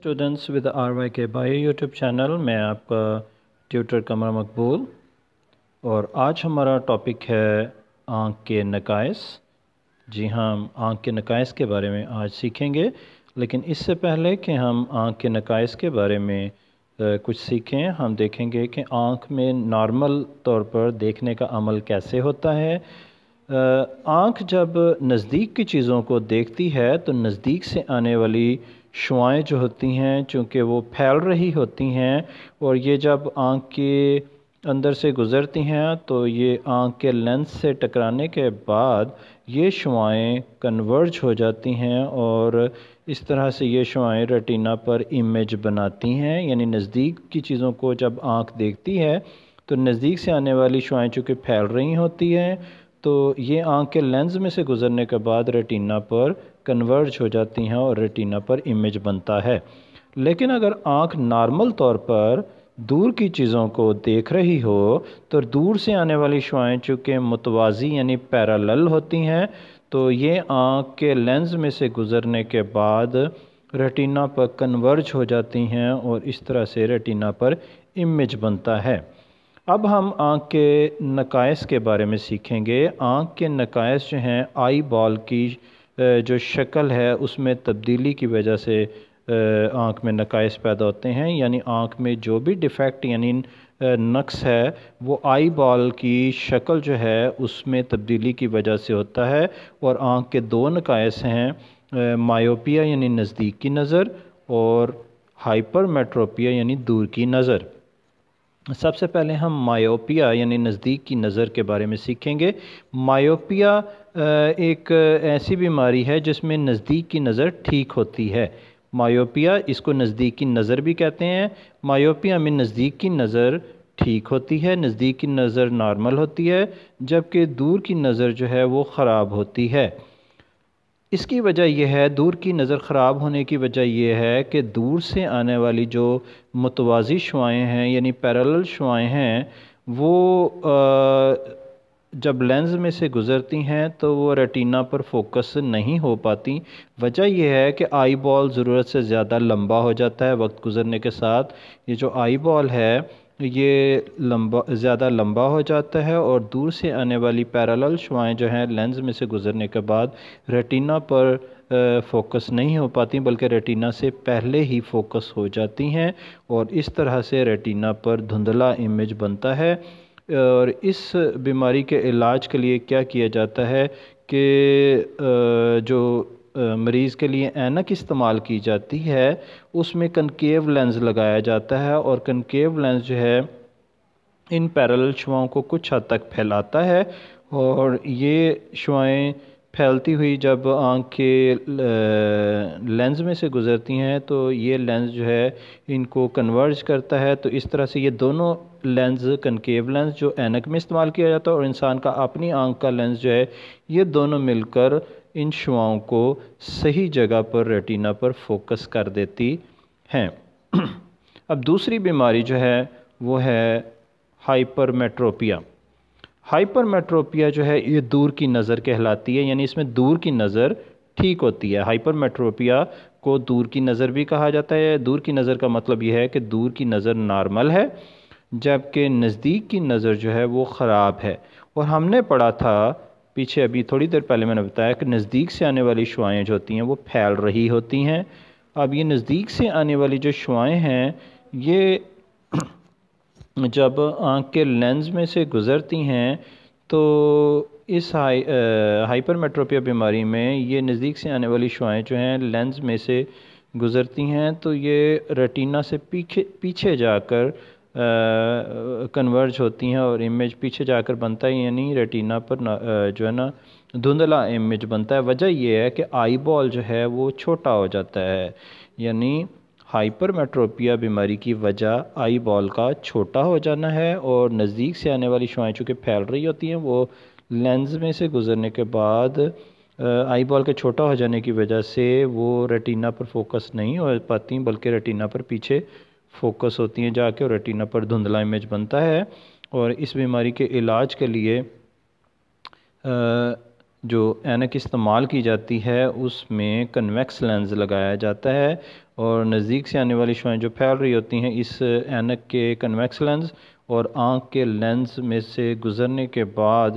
Students with RYK bio YouTube channel में आपका tutor कमर मकबूल। और आज हमारा टॉपिक है आँख के नकाइस। जी हाँ, हम आँख के नकाइस के बारे में आज सीखेंगे, लेकिन इससे पहले कि हम आँख के नकाइस के बारे में कुछ सीखें, हम देखेंगे कि आँख में नॉर्मल तौर पर देखने का अमल कैसे होता है। आँख जब नज़दीक की चीज़ों को देखती है तो नज़दीक से आने वाली शुआएं जो होती हैं, चूँकि वो फैल रही होती हैं और ये जब आँख के अंदर से गुज़रती हैं तो ये आँख के लेंस से टकराने के बाद ये शुआएं कन्वर्ज हो जाती हैं और इस तरह से ये शुआएं रेटिना पर इमेज बनाती हैं। यानी नज़दीक की चीज़ों को जब आँख देखती है तो नज़दीक से आने वाली शुआएं चूँकि फैल रही होती हैं तो ये आँख के लेंस में से गुज़रने के बाद रेटिना पर कन्वर्ज हो जाती हैं और रेटिना पर इमेज बनता है। लेकिन अगर आँख नॉर्मल तौर पर दूर की चीज़ों को देख रही हो तो दूर से आने वाली शुआएं चूँकि मुतवाज़ी यानी पैरेलल होती हैं तो ये आँख के लेंस में से गुज़रने के बाद रेटिना पर कन्वर्ज हो जाती हैं और इस तरह से रेटिना पर इमेज बनता है। अब हम आँख के नकाइस के बारे में सीखेंगे। आँख के नकाइस जो हैं आई बॉल की जो शक्ल है उसमें तब्दीली की वजह से आँख में नकाइस पैदा होते हैं। यानी आँख में जो भी डिफ़ेक्ट यानी नक्स है वो आई बॉल की शक्ल जो है उसमें तब्दीली की वजह से होता है। और आँख के दो नकाइस हैं, मायोपिया यानी नज़दीक की नज़र और हाइपरमेट्रोपिया यानी दूर की नज़र। सबसे पहले हम मायोपिया यानी नज़दीक की नज़र के बारे में सीखेंगे। मायोपिया एक ऐसी बीमारी है जिसमें नज़दीक की नज़र ठीक होती है। मायोपिया, इसको नज़दीक की नज़र भी कहते हैं। मायोपिया में नज़दीक की नज़र ठीक होती है, नज़दीक की नज़र नॉर्मल होती है, जबकि दूर की नज़र जो है वो ख़राब होती है। इसकी वजह यह है, दूर की नज़र ख़राब होने की वजह यह है कि दूर से आने वाली जो मुतवाज़ी शुआएं हैं यानी पैरेलल शुआएं हैं वो जब लेंस में से गुज़रती हैं तो वो रेटिना पर फोकस नहीं हो पाती। वजह यह है कि आई बॉल ज़रूरत से ज़्यादा लंबा हो जाता है वक्त गुज़रने के साथ। ये जो आई बॉल है ये ज़्यादा लंबा हो जाता है और दूर से आने वाली पैरेलल शुआएं जो हैं लेंस में से गुज़रने के बाद रेटिना पर फोकस नहीं हो पाती, बल्कि रेटिना से पहले ही फोकस हो जाती हैं और इस तरह से रेटिना पर धुंधला इमेज बनता है। और इस बीमारी के इलाज के लिए क्या किया जाता है कि जो मरीज़ के लिए ऐनक इस्तेमाल की जाती है उसमें कनकेव लेंस लगाया जाता है और कनकेव लेंस जो है इन पैरेलल शुआओं को कुछ हद तक फैलाता है और ये शुआएं फैलती हुई जब आँख के लेंस में से गुज़रती हैं तो ये लेंस जो है इनको कन्वर्ज करता है। तो इस तरह से ये दोनों लेंस, कनकेव लेंस जो ऐनक में इस्तेमाल किया जाता है और इंसान का अपनी आँख का लेंस जो है, ये दोनों मिलकर इन शुआओं को सही जगह पर रेटिना पर फोकस कर देती हैं। अब दूसरी बीमारी जो है वो है हाइपरमेट्रोपिया। हाइपरमेट्रोपिया जो है ये दूर की नज़र कहलाती है, यानी इसमें दूर की नज़र ठीक होती है। हाइपरमेट्रोपिया को दूर की नज़र भी कहा जाता है। दूर की नज़र का मतलब यह है कि दूर की नज़र नॉर्मल है जबकि नज़दीक की नज़र जो है वो ख़राब है। और हमने पढ़ा था पीछे, अभी थोड़ी देर पहले मैंने बताया कि नज़दीक से आने वाली शुआएं जो होती हैं वो फैल रही होती हैं। अब ये नज़दीक से आने वाली जो शुआएं हैं ये जब आँख के लेंस में से गुज़रती हैं तो इस हाइपरमेट्रोपिया बीमारी में ये नज़दीक से आने वाली शुआएं जो हैं लेंस में से गुज़रती हैं तो ये रेटिना से पीछे जाकर कन्वर्ज होती हैं और इमेज पीछे जाकर बनता है, यानी रेटिना पर जो है ना धुंधला इमेज बनता है। वजह यह है कि आई बॉल जो है वो छोटा हो जाता है, यानी हाइपरमेट्रोपिया बीमारी की वजह आई बॉल का छोटा हो जाना है और नज़दीक से आने वाली शुआएं चूँकि फैल रही होती हैं वो लेंस में से गुज़रने के बाद आई बॉल के छोटा हो जाने की वजह से वो रेटिना पर फोकस नहीं हो पाती, बल्कि रेटिना पर पीछे फोकस होती हैं जाके और रेटिना पर धुंधला इमेज बनता है। और इस बीमारी के इलाज के लिए जो ऐनक इस्तेमाल की जाती है उसमें कन्वेक्स लेंस लगाया जाता है اور نزدیک سے آنے والی شعاعیں جو پھیل رہی ہوتی ہیں اس اینک کے کنویکس لینز اور آنکھ کے لینز میں سے گزرنے کے بعد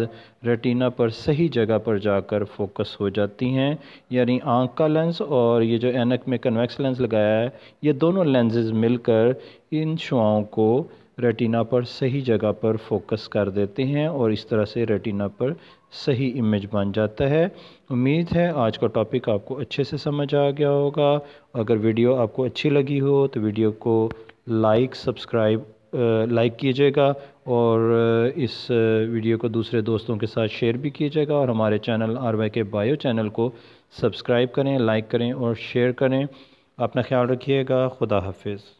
ریٹینا پر صحیح جگہ پر جا کر فوکس ہو جاتی ہیں. یعنی آنکھ کا لینز اور یہ جو اینک میں کنویکس لینز لگایا ہے یہ دونوں لینزز مل کر ان شعاعوں کو ریٹینا پر صحیح جگہ پر فوکس کر دیتے ہیں اور اس طرح سے ریٹینا پر صحیح امیج بن جاتا ہے. امید ہے آج کا ٹاپک آپ کو اچھے سے سمجھ آ گیا ہوگا. اگر ویڈیو آپ کو اچھی لگی ہو تو ویڈیو کو لائک کیجیے گا اور اس ویڈیو کو دوسرے دوستوں کے ساتھ شیئر بھی کیجیے گا اور ہمارے چینل RYK بایو چینل کو سبسکرائب کریں، لائک کریں اور شیئر کریں. اپنا خیال رکھیے گا. خدا حافظ.